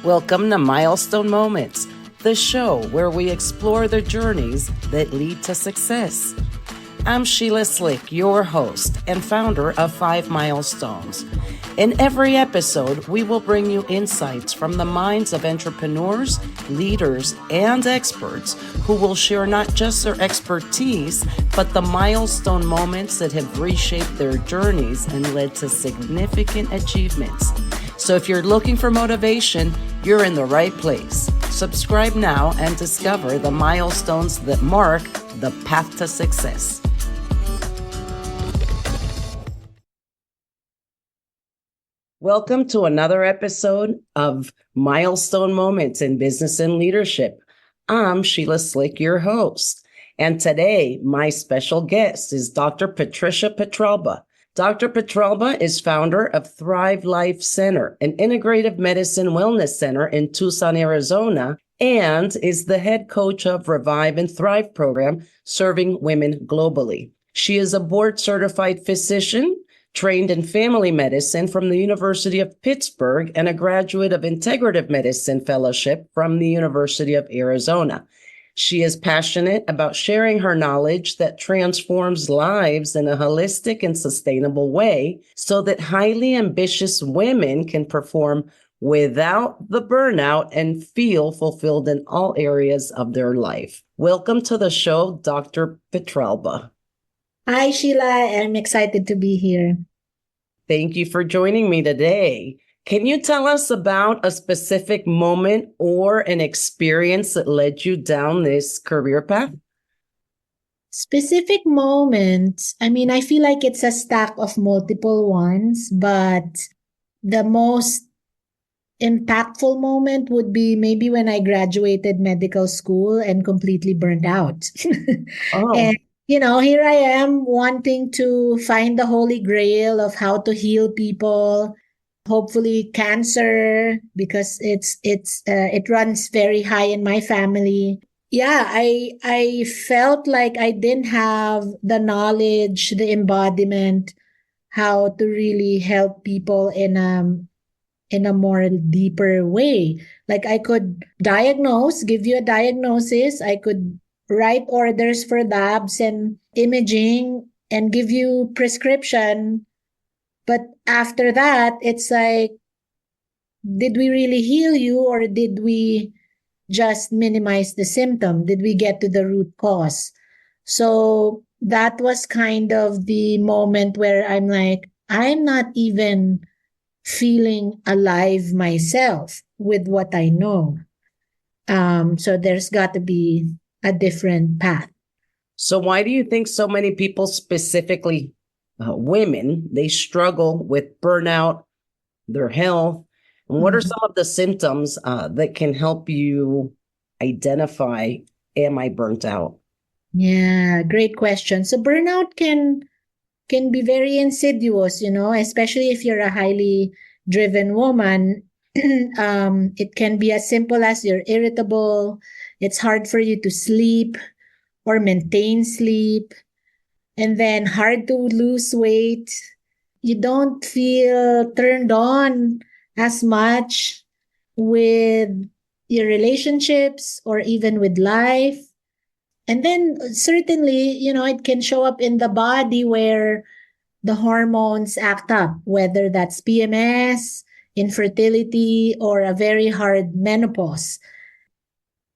Welcome to Milestone Moments, the show where we explore the journeys that lead to success. I'm Sheila Slick, your host and founder of 5 Milestones. In every episode, we will bring you insights from the minds of entrepreneurs, leaders, and experts who will share not just their expertise, but the milestone moments that have reshaped their journeys and led to significant achievements. So if you're looking for motivation, you're in the right place. Subscribe now and discover the milestones that mark the path to success. Welcome to another episode of Milestone Moments in Business and Leadership. I'm Sheila Slick, your host. And today, my special guest is Dr. Patricia Petralba. Dr. Petralba is founder of Thrive Life Center, an integrative medicine wellness center in Tucson, Arizona, and is the head coach of Revive and Thrive program, serving women globally. She is a board-certified physician, trained in family medicine from the University of Pittsburgh, and a graduate of integrative medicine fellowship from the University of Arizona. She is passionate about sharing her knowledge that transforms lives in a holistic and sustainable way so that highly ambitious women can perform without the burnout and feel fulfilled in all areas of their life. Welcome to the show, Dr. Petralba. Hi, Sheila. I'm excited to be here. Thank you for joining me today. Can you tell us about a specific moment or an experience that led you down this career path? Specific moments. I feel like it's a stack of multiple ones, but the most impactful moment would be maybe when I graduated medical school and completely burned out. Oh. And here I am wanting to find the holy grail of how to heal people, hopefully cancer, because it runs very high in my family. Yeah, I felt like I didn't have the knowledge, the embodiment, how to really help people in a more deeper way. Like I could give you a diagnosis, I could write orders for labs and imaging and give you prescription. But after that, it's like, did we really heal you or did we just minimize the symptom? Did we get to the root cause? So that was kind of the moment where I'm like, I'm not even feeling alive myself with what I know. So there's got to be a different path. So why do you think so many people, specifically women, they struggle with burnout, their health? And what are some of the symptoms that can help you identify, am I burnt out? Yeah, great question. So burnout can be very insidious, especially if you're a highly driven woman. It can be as simple as you're irritable. It's hard for you to sleep or maintain sleep, and then hard to lose weight. You don't feel turned on as much with your relationships or even with life. And then certainly, it can show up in the body where the hormones act up, whether that's PMS, infertility, or a very hard menopause.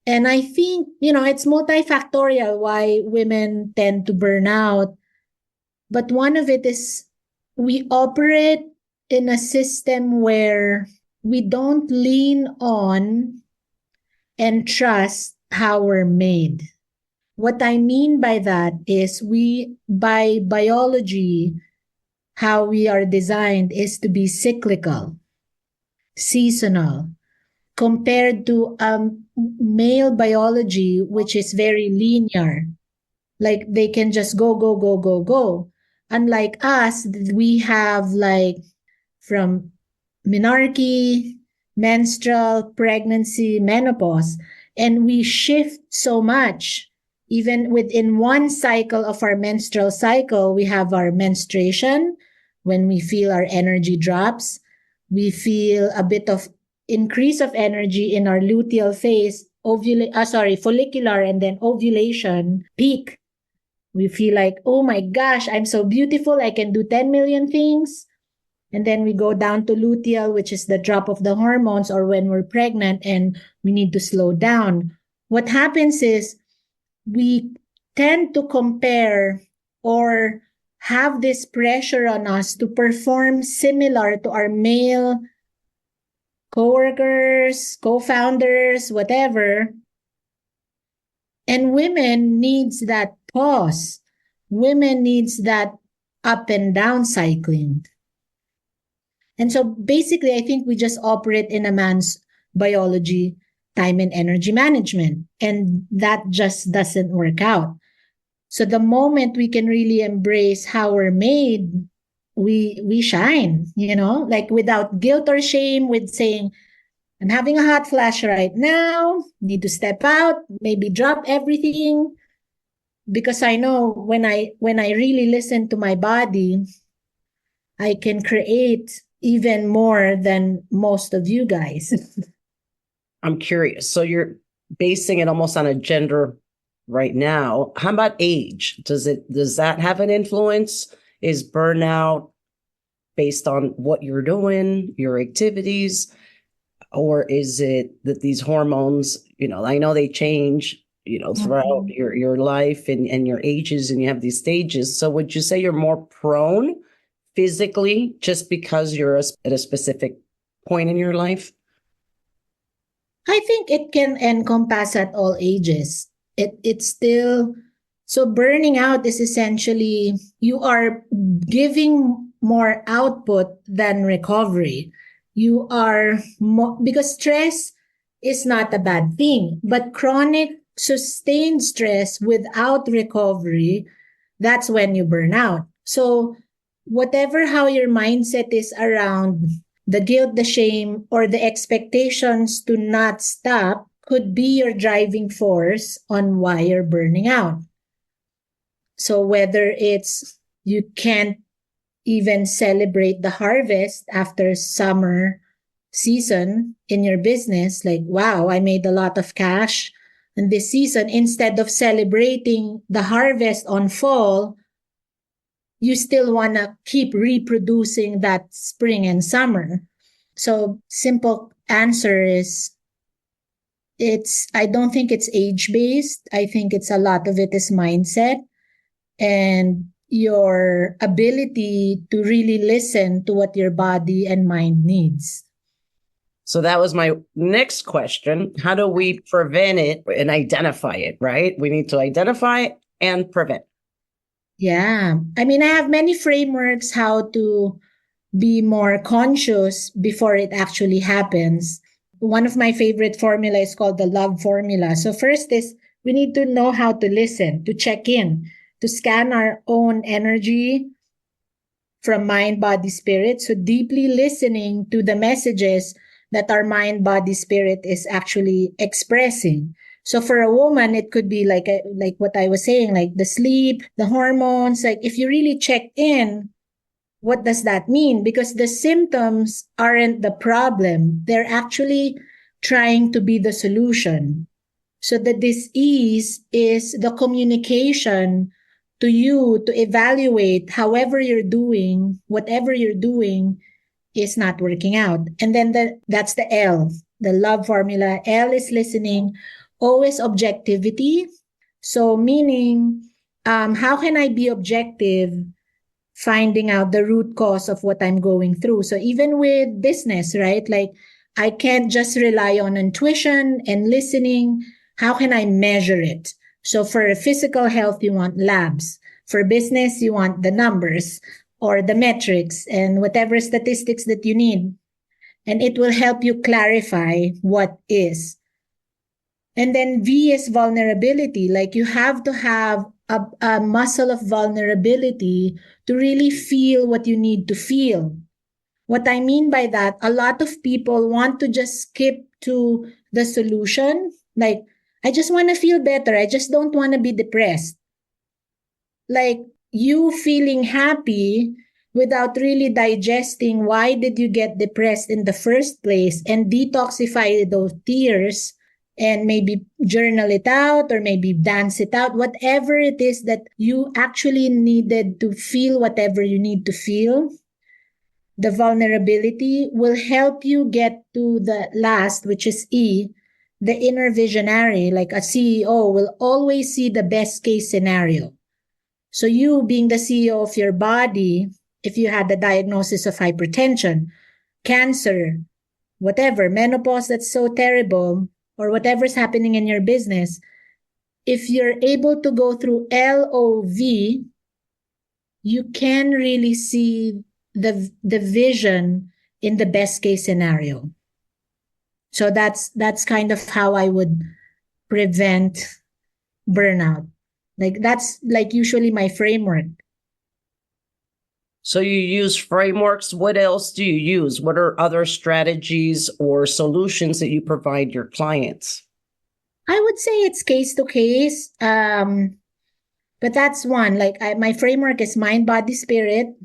And I think, it's multifactorial why women tend to burn out. But one of it is we operate in a system where we don't lean on and trust how we're made. What I mean by that is by biology, how we are designed is to be cyclical, seasonal, compared to male biology, which is very linear. Like they can just go, go, go, go, go. Unlike us, we have like from menarche, menstrual, pregnancy, menopause, and we shift so much. Even within one cycle of our menstrual cycle, we have our menstruation when we feel our energy drops. We feel a bit of increase of energy in our luteal phase, follicular and then ovulation peak. We feel like, oh my gosh, I'm so beautiful. I can do 10 million things. And then we go down to luteal, which is the drop of the hormones, or when we're pregnant and we need to slow down. What happens is we tend to compare or have this pressure on us to perform similar to our male coworkers, co-founders, whatever. And women needs that pause. Women needs that up and down cycling. And so basically, I think we just operate in a man's biology, time and energy management. And that just doesn't work out. So the moment we can really embrace how we're made, we shine, like without guilt or shame, with saying, I'm having a hot flash right now, need to step out, maybe drop everything. Because I know when I really listen to my body, I can create even more than most of you guys. I'm curious. So you're basing it almost on a gender right now. How about age? Does that have an influence? Is burnout based on what you're doing, your activities? Or is it that these hormones, I know they change, throughout your life and your ages, and you have these stages. So would you say you're more prone physically just because you're at a specific point in your life? I think it can encompass at all ages. It's still, so burning out is essentially you are giving more output than recovery. You are more, because stress is not a bad thing, but chronic sustained stress without recovery, that's when you burn out. So whatever how your mindset is around the guilt, the shame, or the expectations to not stop could be your driving force on why you're burning out. So whether it's you can't even celebrate the harvest after summer season in your business, like, wow, I made a lot of cash in this season, instead of celebrating the harvest on fall, you still want to keep reproducing that spring and summer. So simple answer is I don't think it's age based. I think it's a lot of it is mindset and your ability to really listen to what your body and mind needs. So that was my next question. How do we prevent it and identify it, right? We need to identify and prevent. Yeah. I mean, I have many frameworks how to be more conscious before it actually happens. One of my favorite formula is called the love formula. So first is we need to know how to listen, to check in, to scan our own energy from mind, body, spirit. So deeply listening to the messages that our mind, body, spirit is actually expressing. So for a woman, it could be like what I was saying, like the sleep, the hormones. Like if you really check in, what does that mean? Because the symptoms aren't the problem. They're actually trying to be the solution. So the disease is the communication to you to evaluate however you're doing, whatever you're doing is not working out. And then that's the L, the love formula. L is listening. O is objectivity. So meaning, how can I be objective? Finding out the root cause of what I'm going through. So even with business, right? Like I can't just rely on intuition and listening. How can I measure it? So for physical health, you want labs. For business, you want the numbers or the metrics and whatever statistics that you need. And it will help you clarify what is. And then V is vulnerability. Like you have to have a muscle of vulnerability to really feel what you need to feel. What I mean by that, a lot of people want to just skip to the solution. Like, I just want to feel better. I just don't want to be depressed. Like, you feeling happy without really digesting why did you get depressed in the first place, and detoxify those tears and maybe journal it out or maybe dance it out, whatever it is that you actually needed to feel, whatever you need to feel. The vulnerability will help you get to the last, which is E, the inner visionary. Like a CEO will always see the best case scenario. So you being the CEO of your body, if you had the diagnosis of hypertension, cancer, whatever, menopause that's so terrible, or whatever's happening in your business, if you're able to go through LOV, you can really see the vision in the best case scenario. So that's kind of how I would prevent burnout. Like that's like usually my framework. So you use frameworks. What else do you use? What are other strategies or solutions that you provide your clients? I would say it's case to case. But that's one. Like my framework is mind, body, spirit.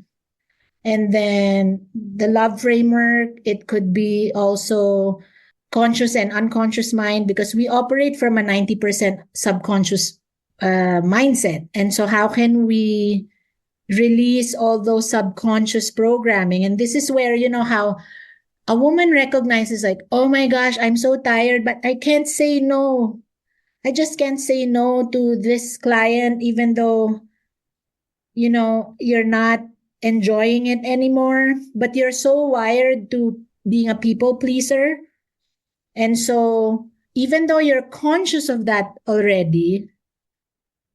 And then the love framework, it could be also conscious and unconscious mind, because we operate from a 90% subconscious mindset. And so how can we release all those subconscious programming? And this is where, you know, how a woman recognizes like, oh my gosh, I'm so tired, but I can't say no. I just can't say no to this client, even though, you know, you're not enjoying it anymore, but you're so wired to being a people pleaser. And so even though you're conscious of that already,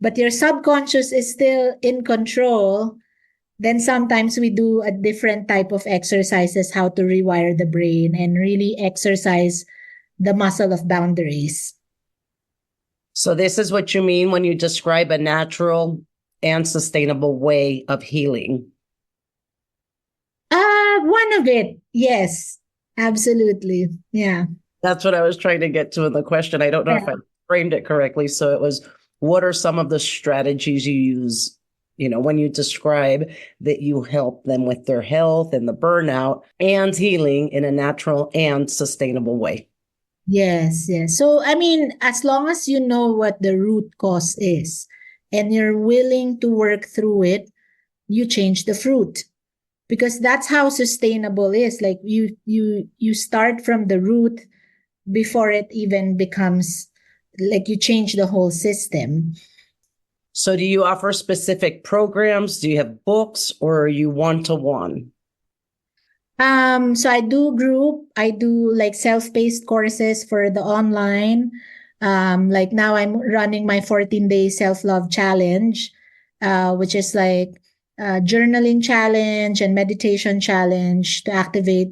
but your subconscious is still in control, then sometimes we do a different type of exercises, how to rewire the brain and really exercise the muscle of boundaries. So this is what you mean when you describe a natural and sustainable way of healing. One of it. Yes, absolutely. Yeah. That's what I was trying to get to in the question. I don't know if I framed it correctly. So it was, what are some of the strategies you use, you know, when you describe that you help them with their health and the burnout and healing in a natural and sustainable way? Yes, yes. So, I mean, as long as you know what the root cause is and you're willing to work through it, you change the fruit. Because that's how sustainable is. Like you start from the root before it even becomes like you change the whole system. So do you offer specific programs? Do you have books, or are you one-to-one? So I do group, I do like self-paced courses for the online. Like now I'm running my 14-day self-love challenge, which is like a journaling challenge and meditation challenge to activate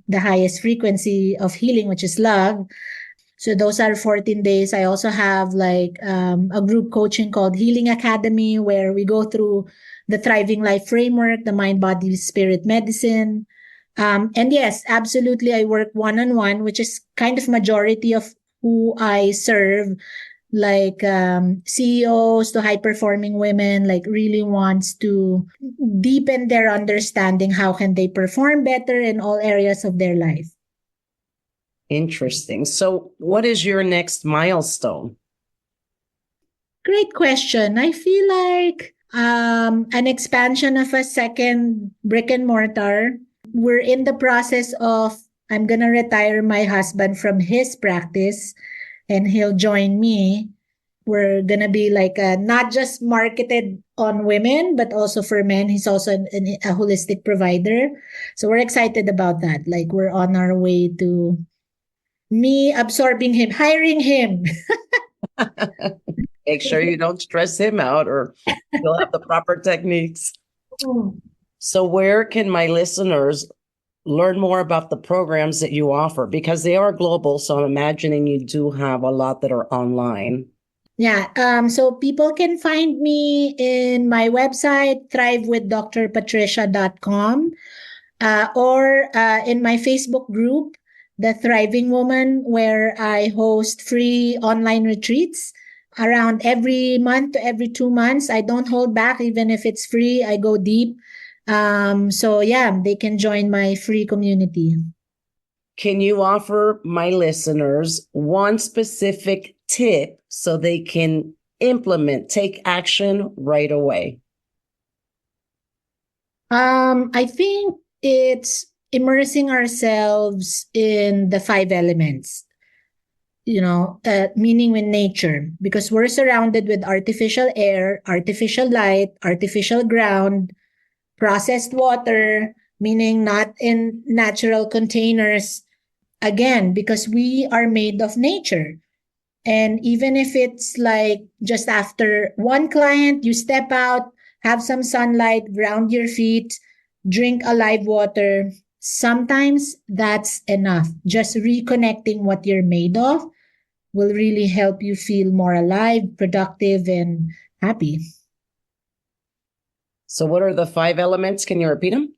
the highest frequency of healing, which is love. So those are 14 days. I also have like a group coaching called Healing Academy, where we go through the Thriving Life Framework, the mind, body, spirit medicine. And yes, absolutely, I work one-on-one, which is kind of majority of who I serve, like CEOs to high-performing women, like really wants to deepen their understanding. How can they perform better in all areas of their life? Interesting. So what is your next milestone? Great question. I feel like an expansion of a second brick and mortar. We're in the process of, I'm going to retire my husband from his practice and he'll join me. We're going to be like not just marketed on women, but also for men. He's also a holistic provider. So we're excited about that. Like we're on our way to me absorbing him, hiring him. Make sure you don't stress him out, or you'll have the proper techniques. So where can my listeners learn more about the programs that you offer? Because they are global, so I'm imagining you do have a lot that are online. Yeah. So people can find me in my website, thrivewithdrpatricia.com, or in my Facebook group, The Thriving Woman, where I host free online retreats around every month to every 2 months. I don't hold back, even if it's free. I go deep. So yeah, they can join my free community. Can you offer my listeners one specific tip so they can implement, take action right away? I think it's immersing ourselves in the five elements, meaning with nature, because we're surrounded with artificial air, artificial light, artificial ground, processed water, meaning not in natural containers. Again, because we are made of nature. And even if it's like just after one client, you step out, have some sunlight, ground your feet, drink alive water. Sometimes that's enough. Just reconnecting what you're made of will really help you feel more alive, productive, and happy. So, what are the five elements? Can you repeat them?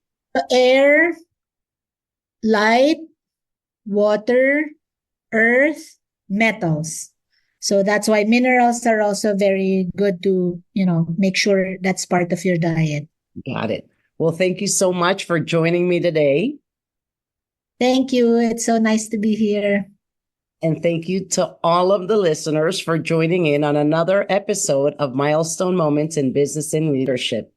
Air, light, water, earth, metals. So that's why minerals are also very good to, make sure that's part of your diet. Got it. Well, thank you so much for joining me today. Thank you. It's so nice to be here. And thank you to all of the listeners for joining in on another episode of Milestone Moments in Business and Leadership.